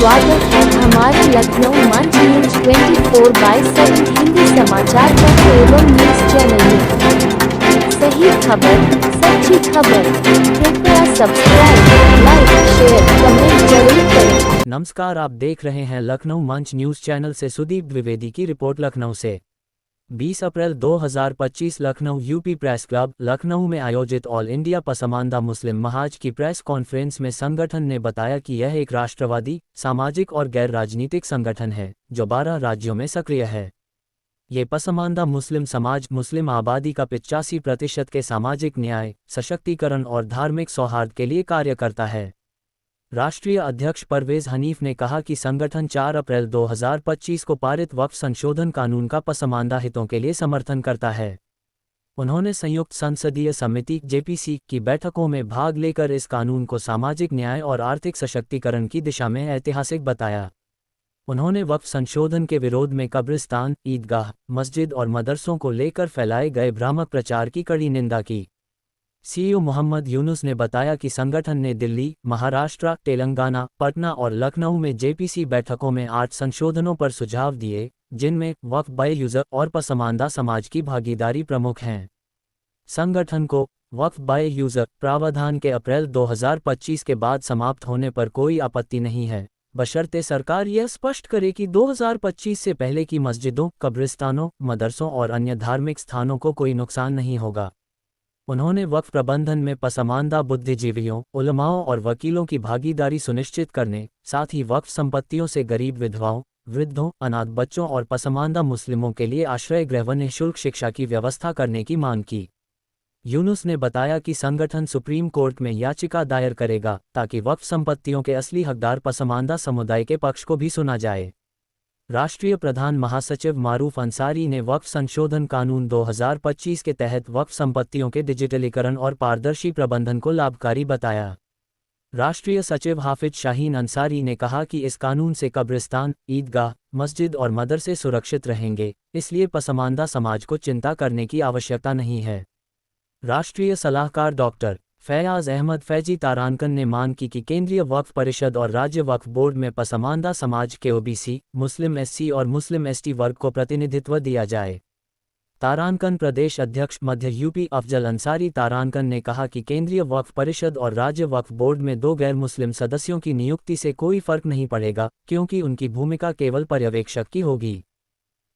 स्वागत है हमारे लखनऊ मंच न्यूज 24/7 हिंदी समाचार पत्र एवं न्यूज चैनल में। सही खबर, सच्ची खबर। कृपया सब्सक्राइब, लाइक, शेयर, कमेंट जरूर करें। नमस्कार, आप देख रहे हैं लखनऊ मंच न्यूज चैनल से सुदीप द्विवेदी की रिपोर्ट लखनऊ से। 20 अप्रैल 2025 Lucknow UP press club Lucknow में आयोजित ऑल इंडिया पसमानदा मुस्लिम महाज की प्रेस कॉन्फ्रेंस में संगठन ने बताया कि यह एक राष्ट्रवादी, सामाजिक और गैर राजनीतिक संगठन है जो 12 राज्यों में सक्रिय है। ये पसमानदा मुस्लिम समाज मुस्लिम आबादी का 85% के सामाजिक न्याय, सशक्तिकरण और धार्मिक सौहार्द के लिए कार्य करता है। राष्ट्रीय अध्यक्ष परवेज हनीफ ने कहा कि संगठन 4 अप्रैल 2025 को पारित वक्फ संशोधन कानून का पसमानदा हितों के लिए समर्थन करता है। उन्होंने संयुक्त संसदीय समिति (जेपीसी) की बैठकों में भाग लेकर इस कानून को सामाजिक न्याय और आर्थिक सशक्तिकरण की दिशा में ऐतिहासिक बताया। उन्होंने वक्फ संशोधन के विरोध में कब्रिस्तान, ईदगाह, मस्जिद और मदरसों को लेकर फैलाए गए भ्रामक प्रचार की कड़ी निंदा की। सीईओ मोहम्मद यूनुस ने बताया कि संगठन ने दिल्ली, महाराष्ट्र, तेलंगाना, पटना और लखनऊ में जेपीसी बैठकों में 8 संशोधनों पर सुझाव दिए, जिनमें वक्फ बाय यूजर और पसमानदा समाज की भागीदारी प्रमुख हैं। संगठन को वक्फ बाय यूजर प्रावधान के अप्रैल 2025 के बाद समाप्त होने पर कोई आपत्ति नहीं है, बशर्ते सरकार यह स्पष्ट करे कि 2025 से पहले की मस्जिदों, कब्रिस्तानों, मदरसों और अन्य धार्मिक स्थानों को कोई नुकसान नहीं होगा। उन्होंने वक्फ प्रबंधन में पसमानदा बुद्धिजीवियों, उलमाओं और वकीलों की भागीदारी सुनिश्चित करने, साथ ही वक्फ संपत्तियों से गरीब विधवाओं, वृद्धों, अनाथ बच्चों और पसमानदा मुस्लिमों के लिए आश्रय गृह व निःशुल्क शिक्षा की व्यवस्था करने की मांग की। यूनुस ने बताया कि संगठन सुप्रीम कोर्ट में याचिका दायर करेगा ताकि वक्फ संपत्तियों के असली हकदार पसमानदा समुदाय के पक्ष को भी सुना जाए। राष्ट्रीय प्रधान महासचिव मारूफ अंसारी ने वक्फ संशोधन कानून 2025 के तहत वक्फ संपत्तियों के डिजिटलीकरण और पारदर्शी प्रबंधन को लाभकारी बताया। राष्ट्रीय सचिव हाफिज शाहीन अंसारी ने कहा कि इस कानून से कब्रिस्तान, ईदगाह, मस्जिद और मदरसे सुरक्षित रहेंगे, इसलिए पसमानदा समाज को चिंता करने की आवश्यकता नहीं है। राष्ट्रीय सलाहकार डॉक्टर फैयाज अहमद फैजी तारानकन ने मांग की कि केंद्रीय वक्फ परिषद और राज्य वक्फ बोर्ड में पसमानदा समाज के ओबीसी, मुस्लिम एससी और मुस्लिम एसटी वर्ग को प्रतिनिधित्व दिया जाए। तारानकन प्रदेश अध्यक्ष मध्य यूपी अफजल अंसारी तारानकन ने कहा कि केंद्रीय वक्फ परिषद और राज्य वक्फ बोर्ड में 2 गैर मुस्लिम सदस्यों की नियुक्ति से कोई फर्क नहीं पड़ेगा, क्योंकि उनकी भूमिका केवल पर्यवेक्षक की होगी।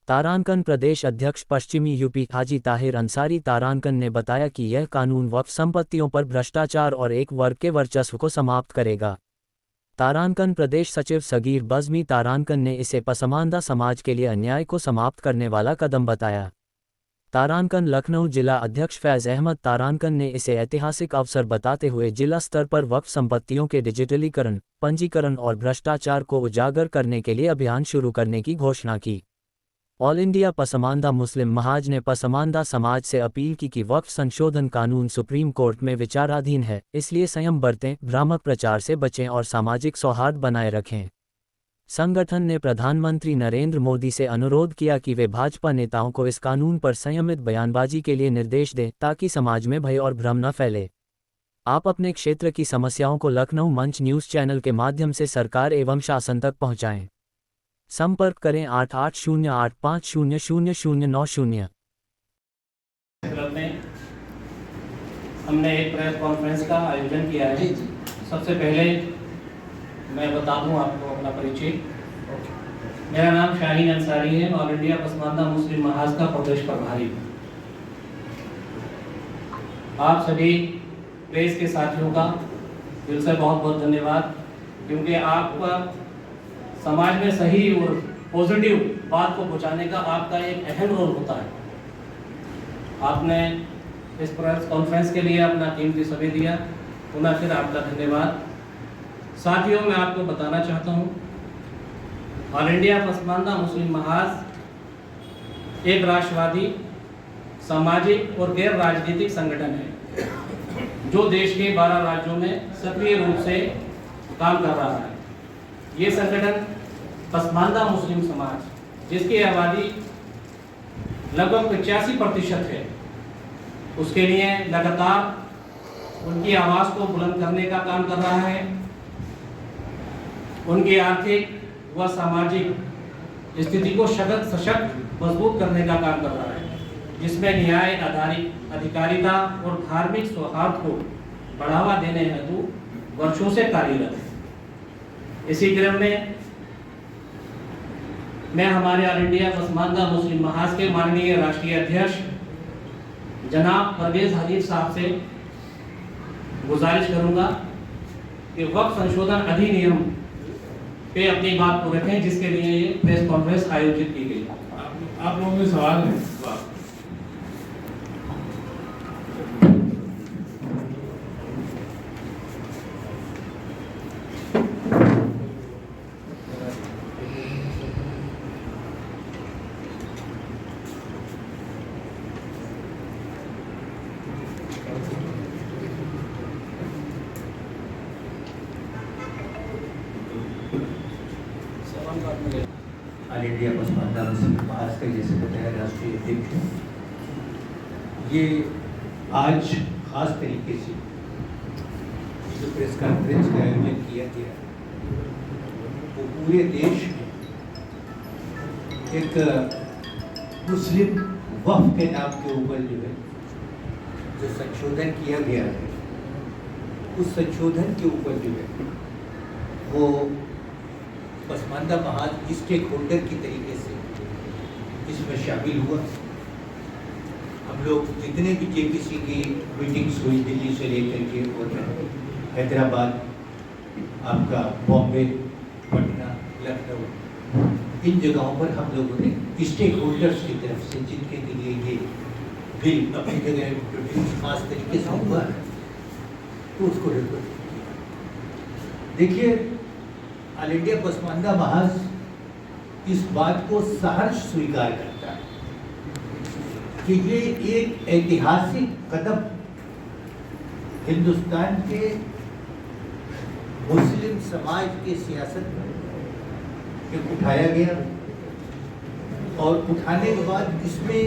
तारानकन प्रदेश अध्यक्ष पश्चिमी यूपी हाजी ताहिर अंसारी तारानकन ने बताया कि यह कानून वक्फ संपत्तियों पर भ्रष्टाचार और एक वर्ग के वर्चस्व को समाप्त करेगा। तारानकन प्रदेश सचिव सगीर बज़मी तारानकन ने इसे पसमानदा समाज के लिए अन्याय को समाप्त करने वाला कदम बताया। तारानकन लखनऊ जिला अध्यक्ष फैज़ अहमद तारानकन ने इसे ऐतिहासिक अवसर बताते हुए जिला स्तर पर वक्फ संपत्तियों के डिजिटलीकरण, पंजीकरण और भ्रष्टाचार को उजागर करने के लिए अभियान शुरू करने की घोषणा की। ऑल इंडिया पसमानदा मुस्लिम महाज ने पसमानदा समाज से अपील की कि वक्फ संशोधन कानून सुप्रीम कोर्ट में विचाराधीन है, इसलिए संयम बरतें, भ्रामक प्रचार से बचें और सामाजिक सौहार्द बनाए रखें। संगठन ने प्रधानमंत्री नरेंद्र मोदी से अनुरोध किया कि वे भाजपा नेताओं को इस कानून पर संयमित बयानबाजी के लिए निर्देश दें ताकि समाज में भय और भ्रम न फैले। आप अपने क्षेत्र की समस्याओं को लखनऊ मंच न्यूज चैनल के माध्यम से सरकार एवं शासन तक पहुंचाएं। संपर्क करें 8808500090। हमने एक प्रेस कॉन्फ्रेंस का आयोजन किया है। सबसे पहले मैं बता दूं आपको अपना परिचय। मेरा नाम शाहीन अंसारी है, ऑल इंडिया पसमानदा मुस्लिम महाज का प्रदेश प्रभारी। आप सभी प्रेस के साथियों का दिल से बहुत बहुत धन्यवाद, क्योंकि आप समाज में सही और पॉजिटिव बात को पहुंचाने का आपका एक अहम रोल होता है। आपने इस प्रेस कॉन्फ्रेंस के लिए अपना कीमती समय दिया, पुनः फिर आपका धन्यवाद। साथियों, मैं आपको बताना चाहता हूं, ऑल इंडिया पसमानदा मुस्लिम महाज एक राष्ट्रवादी, सामाजिक और गैर राजनीतिक संगठन है जो देश के 12 राज्यों में सक्रिय रूप से काम कर रहा है। ये संगठन पसमानदा मुस्लिम समाज, जिसकी आबादी लगभग 85% है, उसके लिए लगातार उनकी आवाज़ को बुलंद करने का काम कर रहा है। उनकी आर्थिक व सामाजिक स्थिति को सशक्त मजबूत करने का काम कर रहा है, जिसमें न्याय आधारित अधिकारिता और धार्मिक सौहार्द को बढ़ावा देने हेतु वर्षों से कार्यरत है। इसी क्रम में मैं हमारे ऑल इंडिया पसमानदा मुस्लिम महाज के माननीय राष्ट्रीय अध्यक्ष जनाब परवेज हनीफ साहब से गुजारिश करूंगा कि वक्फ संशोधन अधिनियम पे अपनी बात को रखें, जिसके लिए ये प्रेस कॉन्फ्रेंस आयोजित की गई। आप लोगों में सवाल है? ऑल इंडिया पसमानदा मुस्लिम महाज का जैसे बताया राष्ट्रीय अध्यक्ष हूँ। ये आज खास तरीके से जो प्रेस कॉन्फ्रेंस का आयोजन किया गया वो पूरे देश में एक मुस्लिम वक्फ के नाम के ऊपर जो संशोधन किया गया है, उस संशोधन के ऊपर वो पसमानदा महाज स्टेक होल्डर की तरीके से इसमें शामिल हुआ। हम लोग जितने भी जेपीसी की मीटिंग्स हुई दिल्ली से लेकर के और हैदराबाद, आपका बॉम्बे, पटना, लखनऊ, इन जगहों पर हम लोगों ने स्टेक होल्डर्स की तरफ से जिनके लिए ये बिल अपनी जगह इंट्रोड्यूस खास तरीके से हुआ है, तो उसको रिपोर्ट देखिए। ऑल इंडिया पसमानदा महाज इस बात को सहर्ष स्वीकार करता है कि ये एक ऐतिहासिक कदम हिंदुस्तान के मुस्लिम समाज के सियासत में उठाया गया, और उठाने के बाद इसमें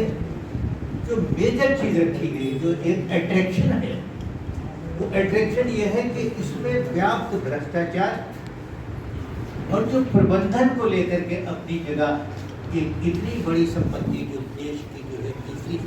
जो मेजर चीज रखी गई, जो एक अट्रैक्शन है, वो अट्रैक्शन ये है कि इसमें व्याप्त भ्रष्टाचार और जो प्रबंधन को लेकर के अपनी जगह एक इतनी बड़ी संपत्ति जो देश की जो है तीसरी